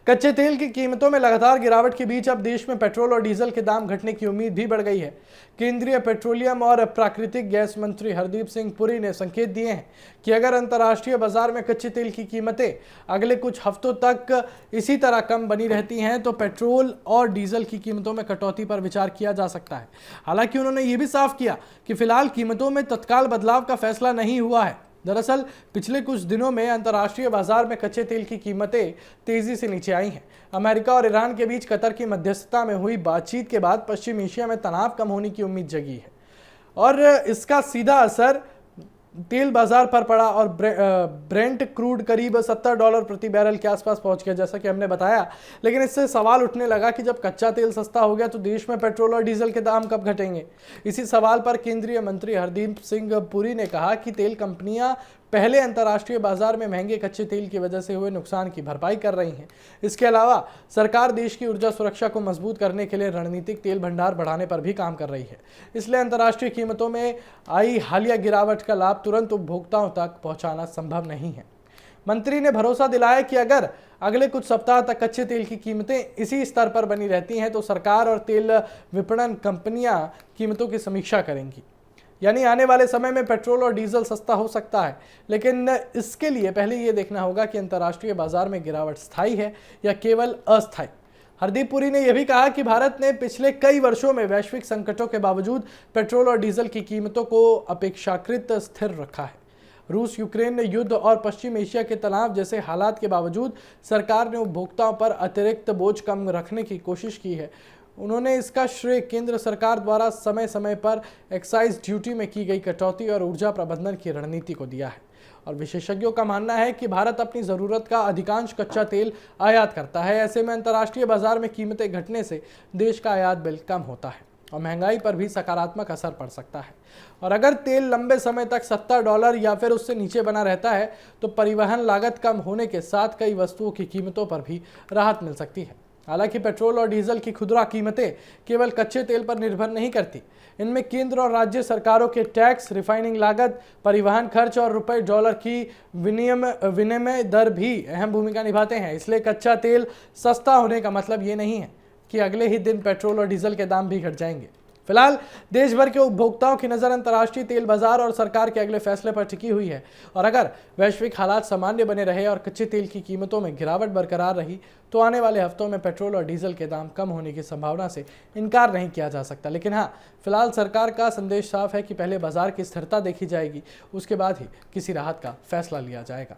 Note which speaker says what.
Speaker 1: कच्चे तेल की कीमतों में लगातार गिरावट के बीच अब देश में पेट्रोल और डीजल के दाम घटने की उम्मीद भी बढ़ गई है। केंद्रीय पेट्रोलियम और प्राकृतिक गैस मंत्री हरदीप सिंह पुरी ने संकेत दिए हैं कि अगर अंतर्राष्ट्रीय बाजार में कच्चे तेल की कीमतें अगले कुछ हफ्तों तक इसी तरह कम बनी रहती हैं तो पेट्रोल और डीजल की कीमतों में कटौती पर विचार किया जा सकता है। हालांकि उन्होंने ये भी साफ किया कि फिलहाल कीमतों में तत्काल बदलाव का फैसला नहीं हुआ है। दरअसल पिछले कुछ दिनों में अंतर्राष्ट्रीय बाजार में कच्चे तेल की कीमतें तेजी से नीचे आई हैं। अमेरिका और ईरान के बीच कतर की मध्यस्थता में हुई बातचीत के बाद पश्चिम एशिया में तनाव कम होने की उम्मीद जगी है और इसका सीधा असर तेल बाजार पर पड़ा और ब्रेंट क्रूड करीब $70 प्रति बैरल के आसपास पहुंच गया, जैसा कि हमने बताया। लेकिन इससे सवाल उठने लगा कि जब कच्चा तेल सस्ता हो गया तो देश में पेट्रोल और डीजल के दाम कब घटेंगे। इसी सवाल पर केंद्रीय मंत्री हरदीप सिंह पुरी ने कहा कि तेल कंपनियां पहले अंतर्राष्ट्रीय बाजार में महंगे कच्चे तेल की वजह से हुए नुकसान की भरपाई कर रही हैं। इसके अलावा सरकार देश की ऊर्जा सुरक्षा को मजबूत करने के लिए रणनीतिक तेल भंडार बढ़ाने पर भी काम कर रही है। इसलिए अंतर्राष्ट्रीय कीमतों में आई हालिया गिरावट का लाभ तुरंत उपभोक्ताओं तक पहुंचाना संभव नहीं है। मंत्री ने भरोसा दिलाया कि अगर अगले कुछ सप्ताह तक कच्चे तेल की कीमतें इसी स्तर पर बनी रहती हैं तो सरकार और तेल विपणन कंपनियां कीमतों की समीक्षा करेंगी। यानी आने वाले समय में पेट्रोल और डीजल सस्ता हो सकता है, लेकिन इसके लिए पहले ये देखना होगा कि अंतर्राष्ट्रीय बाजार में गिरावट स्थायी है या केवल अस्थायी। हरदीप पुरी ने यह भी कहा कि भारत ने पिछले कई वर्षों में वैश्विक संकटों के बावजूद पेट्रोल और डीजल की कीमतों को अपेक्षाकृत स्थिर रखा है। रूस यूक्रेन युद्ध और पश्चिम एशिया के तनाव जैसे हालात के बावजूद सरकार ने उपभोक्ताओं पर अतिरिक्त बोझ कम रखने की कोशिश की है। उन्होंने इसका श्रेय केंद्र सरकार द्वारा समय समय पर एक्साइज ड्यूटी में की गई कटौती और ऊर्जा प्रबंधन की रणनीति को दिया है। और विशेषज्ञों का मानना है कि भारत अपनी ज़रूरत का अधिकांश कच्चा तेल आयात करता है। ऐसे में अंतर्राष्ट्रीय बाजार में कीमतें घटने से देश का आयात बिल कम होता है और महंगाई पर भी सकारात्मक असर पड़ सकता है। और अगर तेल लंबे समय तक $70 या फिर उससे नीचे बना रहता है तो परिवहन लागत कम होने के साथ कई वस्तुओं की कीमतों पर भी राहत मिल सकती है। हालांकि पेट्रोल और डीजल की खुदरा कीमतें केवल कच्चे तेल पर निर्भर नहीं करती। इनमें केंद्र और राज्य सरकारों के टैक्स, रिफाइनिंग लागत, परिवहन खर्च और रुपए डॉलर की विनिमय दर भी अहम भूमिका निभाते हैं। इसलिए कच्चा तेल सस्ता होने का मतलब ये नहीं है कि अगले ही दिन पेट्रोल और डीजल के दाम भी घट जाएंगे। फिलहाल देश भर के उपभोक्ताओं की नज़र अंतर्राष्ट्रीय तेल बाजार और सरकार के अगले फैसले पर टिकी हुई है। और अगर वैश्विक हालात सामान्य बने रहे और कच्चे तेल की कीमतों में गिरावट बरकरार रही तो आने वाले हफ्तों में पेट्रोल और डीजल के दाम कम होने की संभावना से इनकार नहीं किया जा सकता। लेकिन हाँ, फिलहाल सरकार का संदेश साफ है कि पहले बाजार की स्थिरता देखी जाएगी, उसके बाद ही किसी राहत का फैसला लिया जाएगा।